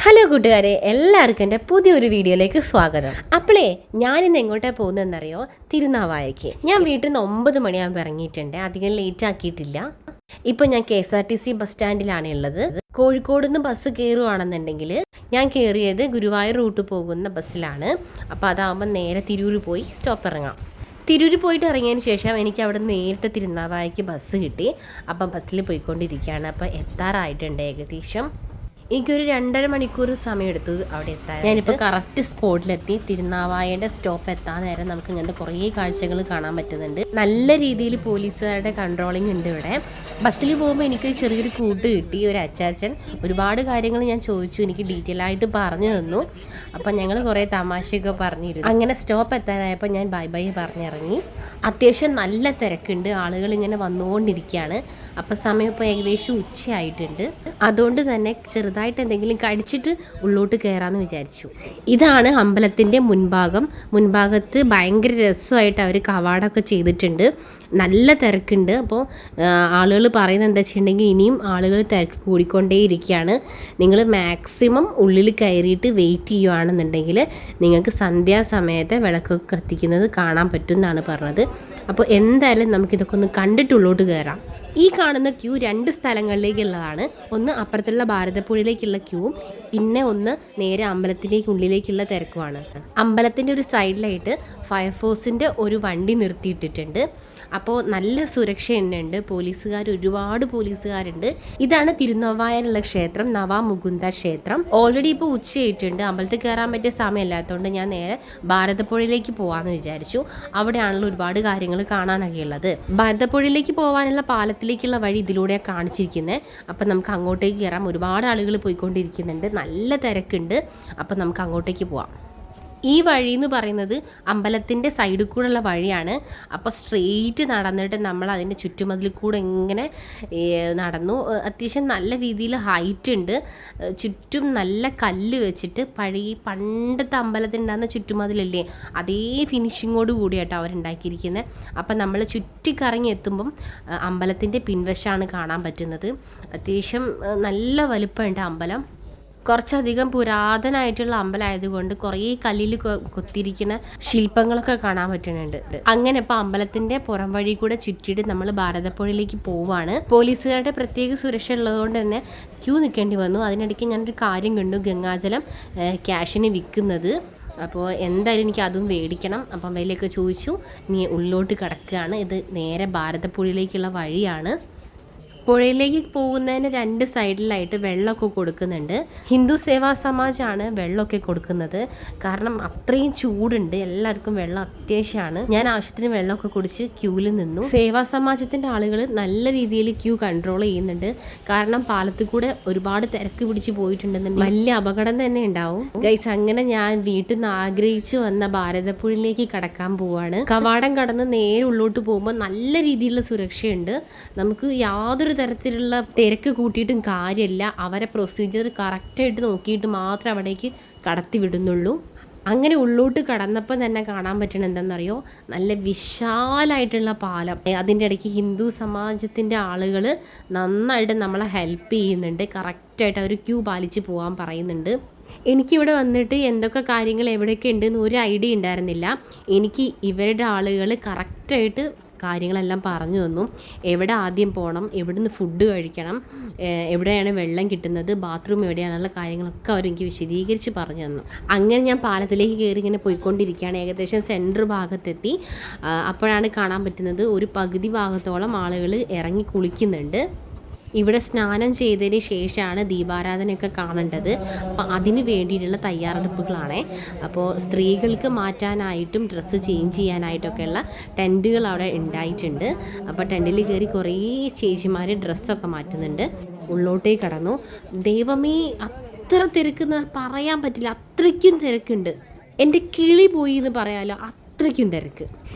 Hello കൂട്ടുകാരെ, എല്ലാവർക്കും എൻ്റെ പുതിയൊരു വീഡിയോയിലേക്ക് സ്വാഗതം. അപ്പോളേ ഞാനിന്ന് എങ്ങോട്ടാണ് പോകുന്നതെന്നറിയോ? തിരുനാവായക്ക്. ഞാൻ വീട്ടിൽ നിന്ന് 9 മണിയാകുമ്പോൾ ഇറങ്ങിയിട്ടുണ്ട്. അധികം ലേറ്റ് ആക്കിയിട്ടില്ല. ഇപ്പോൾ ഞാൻ KSRTC ബസ് സ്റ്റാൻഡിലാണ് ഉള്ളത്. കോഴിക്കോട് നിന്ന് ബസ് കയറുകയാണെന്നുണ്ടെങ്കിൽ ഞാൻ കയറിയത് ഗുരുവായൂർ റൂട്ട് പോകുന്ന ബസ്സിലാണ്. അപ്പോൾ അതാകുമ്പോൾ നേരെ തിരൂർ പോയി സ്റ്റോപ്പ് ഇറങ്ങാം. തിരൂർ പോയിട്ട് ഇറങ്ങിയതിന് ശേഷം എനിക്ക് അവിടെ നേരിട്ട് തിരുനാവായക്ക് ബസ് കിട്ടി. അപ്പം ബസ്സിൽ പോയിക്കൊണ്ടിരിക്കുകയാണ്. അപ്പോൾ എത്താറായിട്ടുണ്ട്. ഏകദേശം എനിക്കൊരു 2.5 മണിക്കൂർ സമയമെടുത്തു അവിടെ എത്താൻ. ഞാനിപ്പോൾ കറക്റ്റ് സ്പോട്ടിലെത്തി. തിരുനാവായയുടെ സ്റ്റോപ്പ് എത്താൻ നേരം നമുക്ക് ഇങ്ങനത്തെ കുറേ കാഴ്ചകൾ കാണാൻ പറ്റുന്നുണ്ട്. നല്ല രീതിയിൽ പോലീസുകാരുടെ കൺട്രോളിങ് ഉണ്ട് ഇവിടെ. ബസ്സിൽ പോകുമ്പോൾ എനിക്ക് ചെറിയൊരു കൂട്ട് കിട്ടി. ഒരു അച്ചാച്ചൻ ഒരുപാട് കാര്യങ്ങൾ ഞാൻ ചോദിച്ചു, എനിക്ക് ഡീറ്റെയിൽ ആയിട്ട് പറഞ്ഞു തന്നു. അപ്പം ഞങ്ങൾ കുറേ തമാശയൊക്കെ പറഞ്ഞിരുന്നു. അങ്ങനെ സ്റ്റോപ്പ് എത്താനായപ്പോൾ ഞാൻ ബൈ ബൈ പറഞ്ഞിറങ്ങി. അത്യാവശ്യം നല്ല തിരക്കുണ്ട്, ആളുകൾ ഇങ്ങനെ വന്നുകൊണ്ടിരിക്കുകയാണ്. അപ്പോൾ സമയം ഇപ്പോൾ ഏകദേശം ഉച്ചയായിട്ടുണ്ട്. അതുകൊണ്ട് തന്നെ ചെറുതായിട്ട് എന്തെങ്കിലും കഴിച്ചിട്ട് ഉള്ളോട്ട് കയറാമെന്ന് വിചാരിച്ചു. ഇതാണ് അമ്പലത്തിൻ്റെ മുൻഭാഗത്ത് ഭയങ്കര രസമായിട്ട് അവർ കവാടമൊക്കെ ചെയ്തിട്ടുണ്ട്. നല്ല തിരക്കുണ്ട്. അപ്പോൾ ആളുകൾ പറയുന്നത് എന്താ വെച്ചിട്ടുണ്ടെങ്കിൽ ഇനിയും ആളുകൾ തിരക്ക് കൂടിക്കൊണ്ടേയിരിക്കുകയാണ്. നിങ്ങൾ മാക്സിമം ഉള്ളിൽ കയറിയിട്ട് വെയിറ്റ് ചെയ്യുകയാണെന്നുണ്ടെങ്കിൽ നിങ്ങൾക്ക് സന്ധ്യാസമയത്തെ വിളക്കൊക്കെ കത്തിക്കുന്നത് കാണാൻ പറ്റും എന്നാണ് പറഞ്ഞത്. അപ്പോൾ എന്തായാലും നമുക്കിതൊക്കെ ഒന്ന് കണ്ടിട്ട് ഉള്ളോട്ട് കയറാം. ഈ കാണുന്ന ക്യൂ 2 സ്ഥലങ്ങളിലേക്കുള്ളതാണ്. ഒന്ന് അപ്പുറത്തുള്ള ഭാരതപ്പുഴയിലേക്കുള്ള ക്യൂവും പിന്നെ ഒന്ന് നേരെ അമ്പലത്തിലേക്ക് ഉള്ളിലേക്കുള്ള തിരക്കുമാണ്. അമ്പലത്തിൻ്റെ ഒരു സൈഡിലായിട്ട് ഫയർഫോഴ്സിൻ്റെ ഒരു വണ്ടി നിർത്തിയിട്ടിട്ടുണ്ട്. അപ്പോൾ നല്ല സുരക്ഷ തന്നെയുണ്ട്. ഒരുപാട് പോലീസുകാരുണ്ട്. ഇതാണ് തിരുനാവായയിലുള്ള ക്ഷേത്രം, നവാമുകുന്ദ ക്ഷേത്രം. ഓൾറെഡി ഇപ്പോൾ ഉച്ചയായിട്ടുണ്ട്. അമ്പലത്തിൽ കയറാൻ പറ്റിയ സമയമല്ലാത്തതുകൊണ്ട് ഞാൻ നേരെ ഭാരതപ്പുഴയിലേക്ക് പോകാമെന്ന് വിചാരിച്ചു. അവിടെയാണല്ലോ ഒരുപാട് കാര്യങ്ങൾ കാണാനൊക്കെ ഉള്ളത്. ഭാരതപ്പുഴയിലേക്ക് പോകാനുള്ള പാലത്തിലേക്കുള്ള വഴി ഇതിലൂടെയാണ് കാണിച്ചിരിക്കുന്നത്. അപ്പം നമുക്ക് അങ്ങോട്ടേക്ക് കയറാം. ഒരുപാട് ആളുകൾ പോയിക്കൊണ്ടിരിക്കുന്നുണ്ട്. നല്ല തിരക്കുണ്ട്. അപ്പം നമുക്ക് അങ്ങോട്ടേക്ക് പോവാം. ഈ വഴി എന്ന് പറയുന്നത് അമ്പലത്തിൻ്റെ സൈഡിൽ കൂടെയുള്ള വഴിയാണ്. അപ്പോൾ സ്ട്രെയിറ്റ് നടന്നിട്ട് നമ്മൾ അതിൻ്റെ ചുറ്റുമതിൽ കൂടെ ഇങ്ങനെ നടന്നു. അത്യാവശ്യം നല്ല രീതിയിൽ ഹൈറ്റ് ഉണ്ട്. ചുറ്റും നല്ല കല്ല് വെച്ചിട്ട് പണ്ടത്തെ അമ്പലത്തിനുണ്ടാകുന്ന ചുറ്റുമതിലല്ലേ, അതേ ഫിനിഷിങ്ങോട് കൂടിയാട്ടോ അവരുണ്ടാക്കിയിരിക്കുന്നത്. അപ്പം നമ്മൾ ചുറ്റിക്കറങ്ങി എത്തുമ്പം അമ്പലത്തിൻ്റെ പിൻവശമാണ് കാണാൻ പറ്റുന്നത്. അത്യാവശ്യം നല്ല വലുപ്പമുണ്ട് അമ്പലം. കുറച്ചധികം പുരാതനമായിട്ടുള്ള അമ്പലമായതുകൊണ്ട് കുറേ കല്ലിൽ കൊത്തിയിരിക്കുന്ന ശില്പങ്ങളൊക്കെ കാണാൻ പറ്റുന്നുണ്ട്. അങ്ങനെ ഇപ്പോൾ അമ്പലത്തിൻ്റെ പുറം വഴി കൂടെ ചുറ്റിയിട്ട് നമ്മൾ ഭാരതപ്പുഴയിലേക്ക് പോവുകയാണ്. പോലീസുകാരുടെ പ്രത്യേക സുരക്ഷ ഉള്ളതുകൊണ്ട് തന്നെ ക്യൂ നിൽക്കേണ്ടി വന്നു. അതിനിടയ്ക്ക് ഞാനൊരു കാര്യം കണ്ടു, ഗംഗാജലം ക്യാഷിന് വിൽക്കുന്നത്. അപ്പോൾ എന്തായാലും എനിക്ക് അതും മേടിക്കണം. അപ്പം വിലയൊക്കെ ചോദിച്ചു. ഇനി ഉള്ളിലോട്ട് കിടക്കുകയാണ്. ഇത് നേരെ ഭാരതപ്പുഴയിലേക്കുള്ള വഴിയാണ്. പുഴയിലേക്ക് പോകുന്നതിന് 2 സൈഡിലായിട്ട് വെള്ളമൊക്കെ കൊടുക്കുന്നുണ്ട്. ഹിന്ദു സേവാ സമാജാണ് വെള്ളമൊക്കെ കൊടുക്കുന്നത്. കാരണം അത്രയും ചൂടുണ്ട്, എല്ലാവർക്കും വെള്ളം അത്യാവശ്യമാണ്. ഞാൻ ആവശ്യത്തിന് വെള്ളമൊക്കെ കുടിച്ച് ക്യൂവിൽ നിന്നു. സേവാ സമാജത്തിൻ്റെ ആളുകൾ നല്ല രീതിയിൽ ക്യൂ കൺട്രോൾ ചെയ്യുന്നുണ്ട്. കാരണം പാലത്തിൽ കൂടെ ഒരുപാട് തിരക്ക് പിടിച്ച് പോയിട്ടുണ്ടെന്നുണ്ടെങ്കിൽ വലിയ അപകടം തന്നെ ഉണ്ടാവും. ഗൈസ്, അങ്ങനെ ഞാൻ വീട്ടിൽ നിന്ന് ആഗ്രഹിച്ചു വന്ന ഭാരതപ്പുഴയിലേക്ക് കടക്കാൻ പോവാണ്. കവാടം കടന്ന് നേരെ ഉള്ളോട്ട് പോകുമ്പോൾ നല്ല രീതിയിലുള്ള സുരക്ഷയുണ്ട്. നമുക്ക് യാതൊരു തരത്തിലുള്ള തിരക്ക് കൂട്ടിയിട്ടും കാര്യമില്ല. അവരെ പ്രൊസീജിയർ കറക്റ്റായിട്ട് നോക്കിയിട്ട് മാത്രമേ അവിടേക്ക് കടത്തി വിടുന്നുള്ളൂ. അങ്ങനെ ഉള്ളോട്ട് കടന്നപ്പോൾ തന്നെ കാണാൻ പറ്റണത് എന്താണെന്നറിയോ? നല്ല വിശാലമായിട്ടുള്ള പാലം. അതിൻ്റെ ഇടയ്ക്ക് ഹിന്ദു സമാജത്തിൻ്റെ ആളുകൾ നന്നായിട്ട് നമ്മളെ ഹെൽപ്പ് ചെയ്യുന്നുണ്ട്. കറക്റ്റായിട്ട് അവർ ക്യൂ പാലിച്ച് പോകാൻ പറയുന്നുണ്ട്. എനിക്കിവിടെ വന്നിട്ട് എന്തൊക്കെ കാര്യങ്ങൾ എവിടെയൊക്കെ ഉണ്ടെന്ന് ഒരു ഐഡിയ ഉണ്ടായിരുന്നില്ല. എനിക്ക് ഇവരുടെ ആളുകൾ കറക്റ്റായിട്ട് കാര്യങ്ങളെല്ലാം പറഞ്ഞു തന്നു. എവിടെ ആദ്യം പോകണം, എവിടുന്ന് ഫുഡ് കഴിക്കണം, എവിടെയാണ് വെള്ളം കിട്ടുന്നത്, ബാത്റൂം എവിടെയാണെന്നുള്ള കാര്യങ്ങളൊക്കെ അവരെനിക്ക് വിശദീകരിച്ച് പറഞ്ഞു തന്നു. അങ്ങനെ ഞാൻ പാലത്തിലേക്ക് കയറി ഇങ്ങനെ പോയിക്കൊണ്ടിരിക്കുകയാണ്. ഏകദേശം സെൻറ്റർ ഭാഗത്തെത്തി. അപ്പോഴാണ് കാണാൻ പറ്റുന്നത് ഒരു പകുതി ഭാഗത്തോളം ആളുകൾ ഇറങ്ങി കുളിക്കുന്നുണ്ട്. ഇവിടെ സ്നാനം ചെയ്തതിന് ശേഷമാണ് ദീപാരാധനയൊക്കെ കാണേണ്ടത്. അപ്പോൾ അതിന് വേണ്ടിയിട്ടുള്ള തയ്യാറെടുപ്പുകളാണ്. അപ്പോൾ സ്ത്രീകൾക്ക് മാറ്റാനായിട്ടും ഡ്രസ്സ് ചേഞ്ച് ചെയ്യാനായിട്ടൊക്കെയുള്ള ടെൻറ്റുകൾ അവിടെ ഉണ്ടായിട്ടുണ്ട്. അപ്പോൾ ടെൻറ്റിൽ കയറി കുറേ ചേച്ചിമാർ ഡ്രസ്സൊക്കെ മാറ്റുന്നുണ്ട്. ഉള്ളോട്ടേക്ക് കടന്നു. ദൈവമേ, അത്ര തിരക്കെന്ന് പറയാൻ പറ്റില്ല, അത്രയ്ക്കും തിരക്കുണ്ട്. എൻ്റെ കിളി പോയി എന്ന് പറയാമല്ലോ, അത്രയ്ക്കും തിരക്ക്.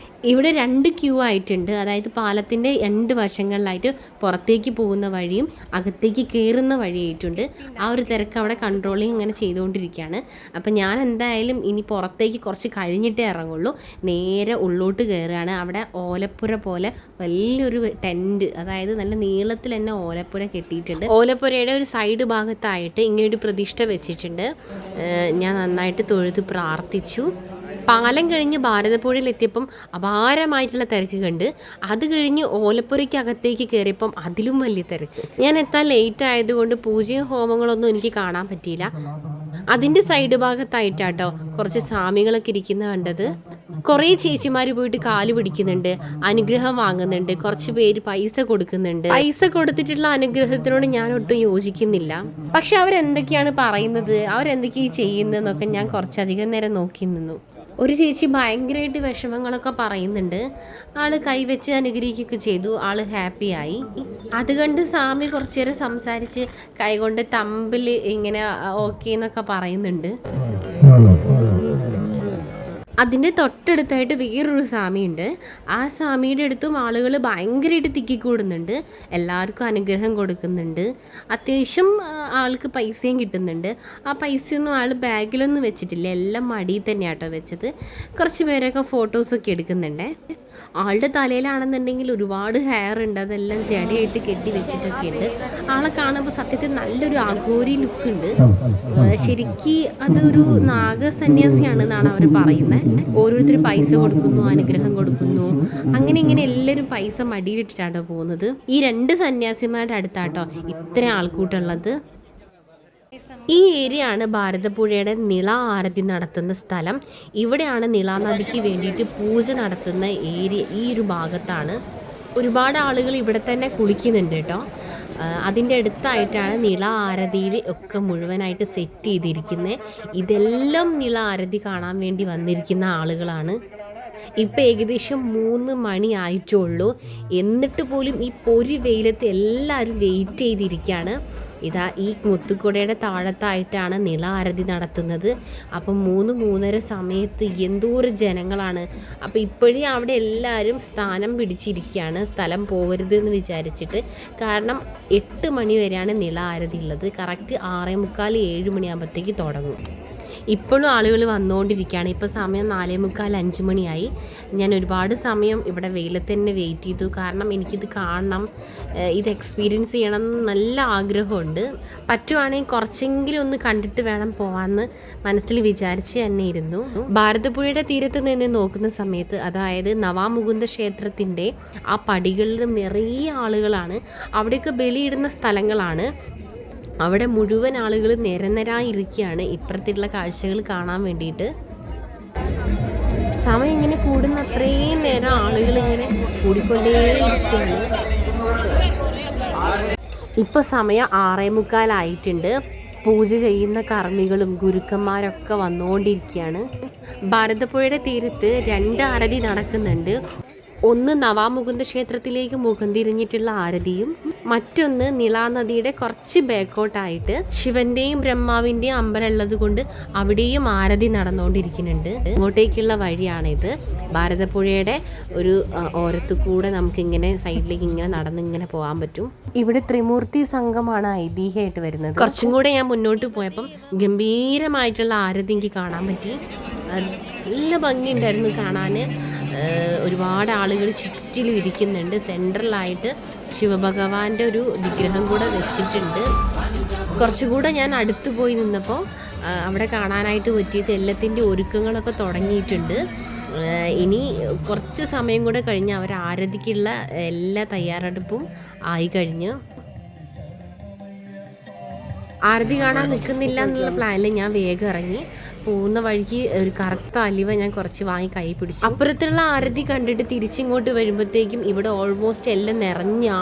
ഇവിടെ 2 ക്യൂ ആയിട്ടുണ്ട്. അതായത് പാലത്തിൻ്റെ 2 വശങ്ങളിലായിട്ട് പുറത്തേക്ക് പോകുന്ന വഴിയും അകത്തേക്ക് കയറുന്ന വഴിയായിട്ടുണ്ട്. ആ ഒരു തിരക്ക് അവിടെ കൺട്രോളിങ് ഇങ്ങനെ ചെയ്തുകൊണ്ടിരിക്കുകയാണ്. അപ്പം ഞാൻ എന്തായാലും ഇനി പുറത്തേക്ക് കുറച്ച് കഴിഞ്ഞിട്ടേ ഇറങ്ങുള്ളൂ. നേരെ ഉള്ളോട്ട് കയറുകയാണ്. അവിടെ ഓലപ്പുര പോലെ വലിയൊരു ടെൻറ്റ്, അതായത് നല്ല നീളത്തിൽ തന്നെ ഓലപ്പുര കെട്ടിയിട്ടുണ്ട്. ഓലപ്പുരയുടെ ഒരു സൈഡ് ഭാഗത്തായിട്ട് ഇങ്ങനൊരു പ്രതിഷ്ഠ വെച്ചിട്ടുണ്ട്. ഞാൻ നന്നായിട്ട് തൊഴുത് പ്രാർത്ഥിച്ചു. പാലം കഴിഞ്ഞ് ഭാരതപ്പുഴയിൽ എത്തിയപ്പം അപാരമായിട്ടുള്ള തിരക്ക് കണ്ട്. അത് കഴിഞ്ഞ് ഓലപ്പുരയ്ക്കകത്തേക്ക് കയറിയപ്പം അതിലും വലിയ തിരക്ക്. ഞാൻ എത്താൻ ലേറ്റ് ആയതുകൊണ്ട് പൂജയും ഹോമങ്ങളൊന്നും എനിക്ക് കാണാൻ പറ്റിയില്ല. അതിൻ്റെ സൈഡ് ഭാഗത്തായിട്ടാട്ടോ കുറച്ച് സ്വാമികളൊക്കെ ഇരിക്കുന്ന കണ്ടത്. കുറേ ചേച്ചിമാർ പോയിട്ട് കാല് പിടിക്കുന്നുണ്ട്, അനുഗ്രഹം വാങ്ങുന്നുണ്ട്. കുറച്ച് പേര് പൈസ കൊടുക്കുന്നുണ്ട്. പൈസ കൊടുത്തിട്ടുള്ള അനുഗ്രഹത്തിനോട് ഞാൻ ഒട്ടും യോജിക്കുന്നില്ല. പക്ഷെ അവരെന്തൊക്കെയാണ് പറയുന്നത്, അവരെന്തൊക്കെയാണ് ചെയ്യുന്നതെന്നൊക്കെ ഞാൻ കുറച്ചധികം നേരം നോക്കി നിന്നു. ഒരു ചേച്ചി ഭയങ്കരമായിട്ട് വിഷമങ്ങളൊക്കെ പറയുന്നുണ്ട്. ആള് കൈവച്ച് അനുഗ്രഹിക്കുകയൊക്കെ ചെയ്തു. ആള് ഹാപ്പിയായി. അത് കണ്ട് സ്വാമി കുറച്ചു നേരം സംസാരിച്ച് കൈകൊണ്ട് തമ്പിൽ ഇങ്ങനെ ഓക്കെ എന്നൊക്കെ പറയുന്നുണ്ട്. അതിൻ്റെ തൊട്ടടുത്തായിട്ട് വേറൊരു സ്വാമിയുണ്ട്. ആ സ്വാമിയുടെ അടുത്തും ആളുകൾ ഭയങ്കരമായിട്ട് തിക്കിക്കൂടുന്നുണ്ട്. എല്ലാവർക്കും അനുഗ്രഹം കൊടുക്കുന്നുണ്ട്. അത്യാവശ്യം ആൾക്ക് പൈസയും കിട്ടുന്നുണ്ട്. ആ പൈസയൊന്നും ആൾ ബാഗിലൊന്നും വെച്ചിട്ടില്ല, എല്ലാം മടിയിൽ തന്നെയാട്ടോ വെച്ചത്. കുറച്ച് പേരൊക്കെ ഫോട്ടോസൊക്കെ എടുക്കുന്നുണ്ട്. ആളുടെ തലയിലാണെന്നുണ്ടെങ്കിൽ ഒരുപാട് ഹെയർ ഉണ്ട്, അതെല്ലാം ജടയായിട്ട് കെട്ടി വെച്ചിട്ടൊക്കെ ഉണ്ട്. ആളെ കാണുമ്പോൾ സത്യത്തിൽ നല്ലൊരു അഘോരി ലുക്ക് ഉണ്ട്. ശരിക്ക് അതൊരു നാഗസന്യാസിയാണെന്നാണ് അവർ പറയുന്നത്. ഓരോരുത്തർ പൈസ കൊടുക്കുന്നു, അനുഗ്രഹം കൊടുക്കുന്നു, അങ്ങനെ ഇങ്ങനെ എല്ലാവരും പൈസ മടിയിലിട്ടിട്ടാട്ടോ പോകുന്നത്. ഈ 2 സന്യാസിമാരുടെ അടുത്താട്ടോ ഇത്ര ആൾക്കൂട്ടുള്ളത്. ഈ ഏരിയ ആണ് ഭാരതപ്പുഴയുടെ നിള ആരതി നടത്തുന്ന സ്ഥലം. ഇവിടെയാണ് നിളാ നദിക്ക് വേണ്ടിയിട്ട് പൂജ നടത്തുന്ന ഏരിയ. ഈ ഒരു ഭാഗത്താണ് ഒരുപാട് ആളുകൾ ഇവിടെ തന്നെ കുളിക്കുന്നുണ്ട് കേട്ടോ. അതിൻ്റെ അടുത്തായിട്ടാണ് നിള ആരതിയിൽ ഒക്കെ മുഴുവനായിട്ട് സെറ്റ് ചെയ്തിരിക്കുന്നത്. ഇതെല്ലാം നിള ആരതി കാണാൻ വേണ്ടി വന്നിരിക്കുന്ന ആളുകളാണ്. ഇപ്പം ഏകദേശം 3 മണി ആയിട്ടുള്ളൂ. എന്നിട്ട് പോലും ഈ പൊരി വെയിലത്ത് എല്ലാവരും വെയിറ്റ് ചെയ്തിരിക്കുകയാണ്. ഇതാ ഈ മുത്തുക്കുടയുടെ താഴത്തായിട്ടാണ് നിള ആരതി നടത്തുന്നത്. അപ്പം 3-3:30 സമയത്ത് എന്തോരം ജനങ്ങളാണ്. അപ്പോൾ ഇപ്പോഴും അവിടെ എല്ലാവരും സ്ഥാനം പിടിച്ചിരിക്കുകയാണ്, സ്ഥലം പോകരുത് എന്ന് വിചാരിച്ചിട്ട്. കാരണം 8 മണി വരെയാണ് നിള ആരതി ഉള്ളത്. കറക്റ്റ് 6:45-7 മണിയാകുമ്പോഴത്തേക്ക് തുടങ്ങും. ഇപ്പോഴും ആളുകൾ വന്നുകൊണ്ടിരിക്കുകയാണ്. ഇപ്പോൾ സമയം 4:45-5 മണിയായി. ഞാൻ ഒരുപാട് സമയം ഇവിടെ വെയിലത്ത് തന്നെ വെയിറ്റ് ചെയ്തു. കാരണം എനിക്കിത് കാണണം, ഇത് എക്സ്പീരിയൻസ് ചെയ്യണം എന്ന് നല്ല ആഗ്രഹമുണ്ട്. പറ്റുവാണെങ്കിൽ കുറച്ചെങ്കിലും ഒന്ന് കണ്ടിട്ട് വേണം പോകാമെന്ന് മനസ്സിൽ വിചാരിച്ച് തന്നെ ഇരുന്നു. ഭാരതപ്പുഴയുടെ തീരത്ത് നിന്ന് നോക്കുന്ന സമയത്ത്, അതായത് നവാമുകുന്ദ ക്ഷേത്രത്തിൻ്റെ ആ പടികളിൽ നിറയെ ആളുകളാണ്. അവിടെയൊക്കെ ബലിയിടുന്ന സ്ഥലങ്ങളാണ്. അവിടെ മുഴുവൻ ആളുകൾ നിരനിരായിരിക്കുകയാണ് ഇപ്പുറത്തുള്ള കാഴ്ചകൾ കാണാൻ വേണ്ടിയിട്ട്. സമയം ഇങ്ങനെ കൂടുന്ന അത്രയും നേരം ആളുകൾ ഇങ്ങനെ കൂടിക്കൊണ്ടേയിരിക്കുകയാണ്. ഇപ്പോൾ സമയം 6:45 പൂജ ചെയ്യുന്ന കർമ്മികളും ഗുരുക്കന്മാരൊക്കെ വന്നുകൊണ്ടിരിക്കുകയാണ്. ഭാരതപ്പുഴയുടെ തീരത്ത് 2 ആരതി നടക്കുന്നുണ്ട്. ഒന്ന് നവാമുകുന്ദ ക്ഷേത്രത്തിലേക്ക് മുഖം തിരിഞ്ഞിട്ടുള്ള ആരതിയും മറ്റൊന്ന് നിളാനദിയുടെ കുറച്ച് ബാക്കോട്ടായിട്ട് ശിവന്റെയും ബ്രഹ്മാവിന്റെയും അമ്പലം ഉള്ളത് കൊണ്ട് അവിടെയും ആരതി നടന്നുകൊണ്ടിരിക്കുന്നുണ്ട്. ഇങ്ങോട്ടേക്കുള്ള വഴിയാണിത്. ഭാരതപ്പുഴയുടെ ഒരു ഓരത്തു കൂടെ നമുക്കിങ്ങനെ സൈഡിലേക്ക് ഇങ്ങനെ നടന്നിങ്ങനെ പോകാൻ പറ്റും. ഇവിടെ ത്രിമൂർത്തി സംഘമാണ് ഐതിഹ്യമായിട്ട് വരുന്നത്. കുറച്ചും കൂടെ ഞാൻ മുന്നോട്ട് പോയപ്പം ഗംഭീരമായിട്ടുള്ള ആരതി എനിക്ക് കാണാൻ പറ്റി. നല്ല ഭംഗിയുണ്ടായിരുന്നു കാണാൻ. ഒരുപാട് ആളുകൾ ചുറ്റിലും ഇരിക്കുന്നുണ്ട്. സെൻട്രലായിട്ട് ശിവഭഗവാന്റെ ഒരു വിഗ്രഹം കൂടെ വെച്ചിട്ടുണ്ട്. കുറച്ചുകൂടെ ഞാൻ അടുത്ത് പോയി നിന്നപ്പോൾ അവിടെ കാണാനായിട്ട് പറ്റിയത് എല്ലാത്തിൻ്റെ ഒരുക്കങ്ങളൊക്കെ തുടങ്ങിയിട്ടുണ്ട്. ഇനി കുറച്ച് സമയം കൂടെ കഴിഞ്ഞ് അവർ ആരതിക്കുള്ള എല്ലാ തയ്യാറെടുപ്പും ആയി കഴിഞ്ഞു. ആരതി കാണാൻ നിൽക്കുന്നില്ല എന്നുള്ള പ്ലാനിൽ ഞാൻ വേഗം ഇറങ്ങി. പോകുന്ന വഴിക്ക് ഒരു കറുത്ത അലിവ ഞാൻ കുറച്ച് വാങ്ങി കൈ പിടിച്ചു. അപ്പുറത്തുള്ള ആരതി കണ്ടിട്ട് തിരിച്ചിങ്ങോട്ട് വരുമ്പോഴത്തേക്കും ഇവിടെ ഓൾമോസ്റ്റ് എല്ലാം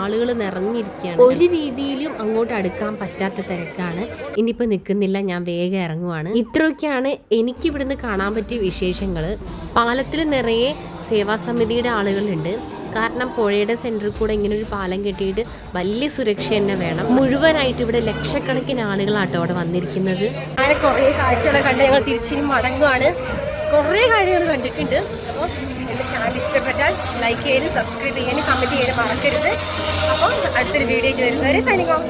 ആളുകൾ നിറഞ്ഞിരിക്കുകയാണ്. ഒരു രീതിയിലും അങ്ങോട്ട് അടുക്കാൻ പറ്റാത്ത തിരക്കാണ്. ഇനിയിപ്പോൾ നിൽക്കുന്നില്ല, ഞാൻ വേഗം ഇറങ്ങുവാണ്. ഇത്രയൊക്കെയാണ് എനിക്കിവിടുന്ന് കാണാൻ പറ്റിയ വിശേഷങ്ങൾ. പാലത്തിൽ നിറയെ സേവാസമിതിയുടെ ആളുകളുണ്ട്. കാരണം പുഴയുടെ സെൻറ്ററിൽ കൂടെ ഇങ്ങനെ ഒരു പാലം കെട്ടിയിട്ട് വലിയ സുരക്ഷ തന്നെ വേണം. മുഴുവനായിട്ട് ഇവിടെ ലക്ഷക്കണക്കിന് ആളുകളാട്ടോ അവിടെ വന്നിരിക്കുന്നത്. അങ്ങനെ കുറേ കാഴ്ചകളെ കണ്ട് ഞങ്ങൾ തിരിച്ചിനി മടങ്ങുകയാണ്. കുറേ കാര്യങ്ങൾ കണ്ടിട്ടുണ്ട്. അപ്പോൾ എൻ്റെ ചാനൽ ഇഷ്ടപ്പെട്ടാൽ ലൈക്ക് ചെയ്യാനും സബ്സ്ക്രൈബ് ചെയ്യാനും കമൻറ്റ് ചെയ്യാനും മറക്കരുത്. അപ്പോൾ അടുത്തൊരു വീഡിയോ വരുന്നവരെ സൈനിങ് ഓഫ്.